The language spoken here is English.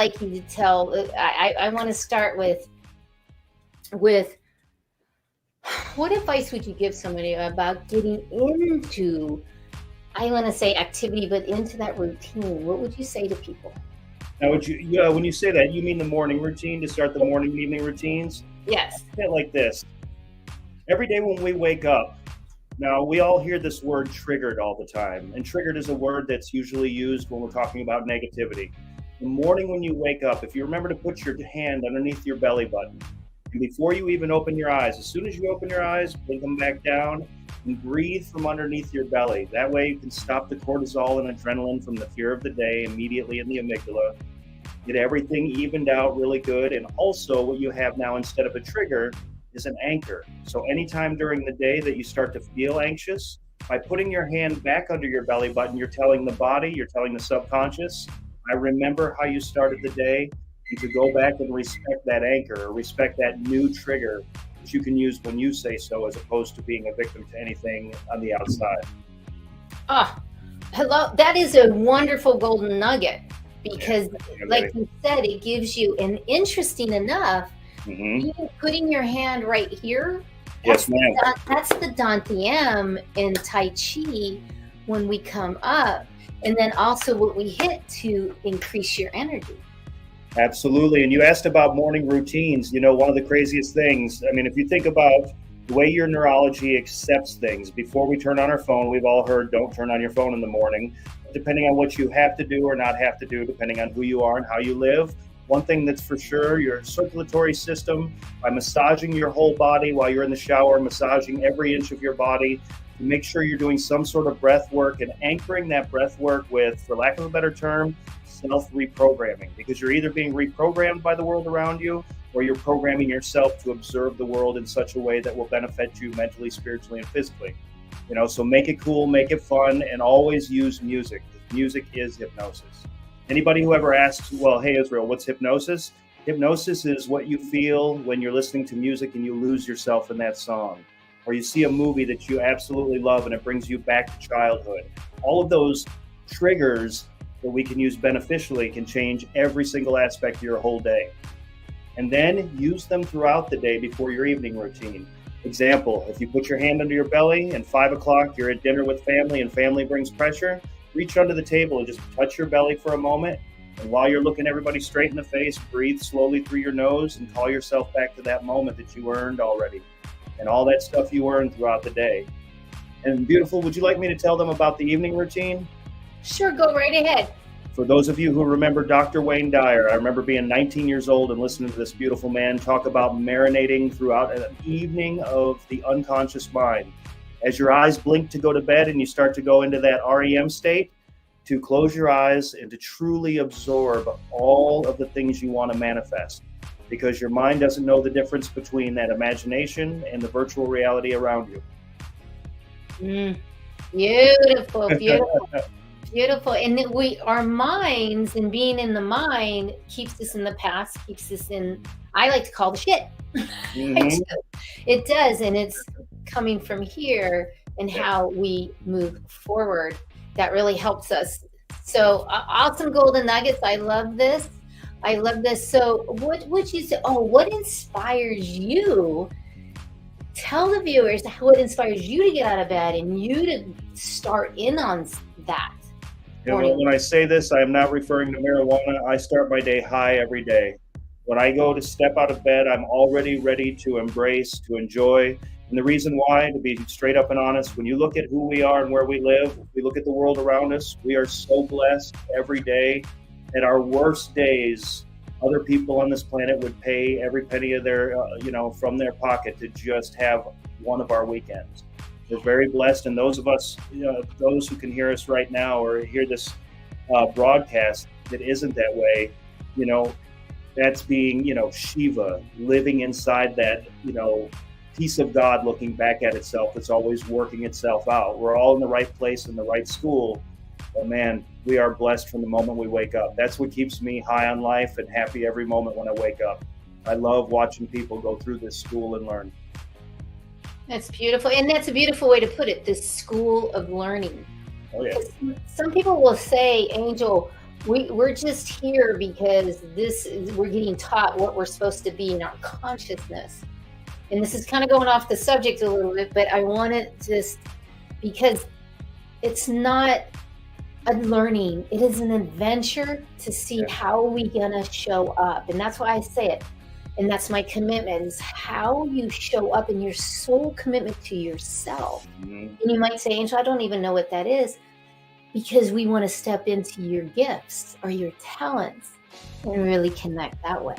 like you to tell, I want to start with what advice would you give somebody about getting into, I want to say activity, but into that routine? What would you say to people? Now, when you say that, you mean the morning routine, to start the morning and evening routines? Yes. Say it like this. Every day when we wake up, now we all hear this word triggered all the time. And triggered is a word that's usually used when we're talking about negativity. The morning when you wake up, if you remember to put your hand underneath your belly button, and before you even open your eyes, as soon as you open your eyes, bring them back down and breathe from underneath your belly. That way you can stop the cortisol and adrenaline from the fear of the day immediately in the amygdala. Get everything evened out really good. And also what you have now instead of a trigger is an anchor. So anytime during the day that you start to feel anxious, by putting your hand back under your belly button, you're telling the body, you're telling the subconscious, I remember how you started the day, and to go back and respect that anchor or respect that new trigger that you can use when you say so, as opposed to being a victim to anything on the outside. Hello. That is a wonderful golden nugget, because like you said, it gives you an interesting enough, even putting your hand right here. Yes, ma'am. That's the Dantiem in Tai Chi when we come up, and then also what we hit to increase your energy. Absolutely. And you asked about morning routines. One of the craziest things, I mean, if you think about the way your neurology accepts things, before we turn on our phone, we've all heard, don't turn on your phone in the morning. Depending on what you have to do or not have to do, depending on who you are and how you live. One thing that's for sure, your circulatory system, by massaging your whole body while you're in the shower, massaging every inch of your body, to make sure you're doing some sort of breath work and anchoring that breath work with, for lack of a better term, self-reprogramming, because you're either being reprogrammed by the world around you, or you're programming yourself to observe the world in such a way that will benefit you mentally, spiritually, and physically. So make it cool, make it fun, and always use music. Music is hypnosis. Anybody who ever asks, well, hey, Israel, what's hypnosis? Hypnosis is what you feel when you're listening to music and you lose yourself in that song. Or you see a movie that you absolutely love and it brings you back to childhood. All of those triggers that we can use beneficially can change every single aspect of your whole day. And then use them throughout the day before your evening routine. Example, if you put your hand under your belly and 5 o'clock you're at dinner with family and family brings pressure, reach under the table and just touch your belly for a moment. And while you're looking everybody straight in the face, breathe slowly through your nose and call yourself back to that moment that you earned already. And all that stuff you earned throughout the day. And beautiful, would you like me to tell them about the evening routine? Sure, go right ahead. For those of you who remember Dr. Wayne Dyer, I remember being 19 years old and listening to this beautiful man talk about marinating throughout an evening of the unconscious mind. As your eyes blink to go to bed and you start to go into that REM state, to close your eyes and to truly absorb all of the things you want to manifest. Because your mind doesn't know the difference between that imagination and the virtual reality around you. Beautiful, beautiful. Beautiful. And our minds, and being in the mind keeps us in the past, keeps us in, I like to call the shit. It does. And it's coming from here and how we move forward. That really helps us. So awesome golden nuggets. I love this. So what would you say? What inspires you? Tell the viewers what inspires you to get out of bed and you to start in on that. When I say this, I am not referring to marijuana. I start my day high every day. When I go to step out of bed, I'm already ready to embrace, to enjoy. And the reason why, to be straight up and honest, when you look at who we are and where we live, we look at the world around us, we are so blessed every day. At our worst days, other people on this planet would pay every penny of their, from their pocket to just have one of our weekends. We're very blessed, and those of us, those who can hear us right now or hear this broadcast that isn't that way, that's being, Shiva, living inside that, piece of God looking back at itself that's always working itself out. We're all in the right place in the right school, but man, we are blessed from the moment we wake up. That's what keeps me high on life and happy every moment when I wake up. I love watching people go through this school and learn. That's beautiful. And that's a beautiful way to put it, this school of learning. Oh, yeah. Some people will say, Angel, we're just here because we're getting taught what we're supposed to be in our consciousness. And this is kind of going off the subject a little bit, but I want it just because it's not a learning, it is an adventure to see how we gonna show up. And that's why I say it. And that's my commitment, is how you show up in your soul commitment to yourself. And you might say, Angel, I don't even know what that is, because we want to step into your gifts or your talents and really connect that way.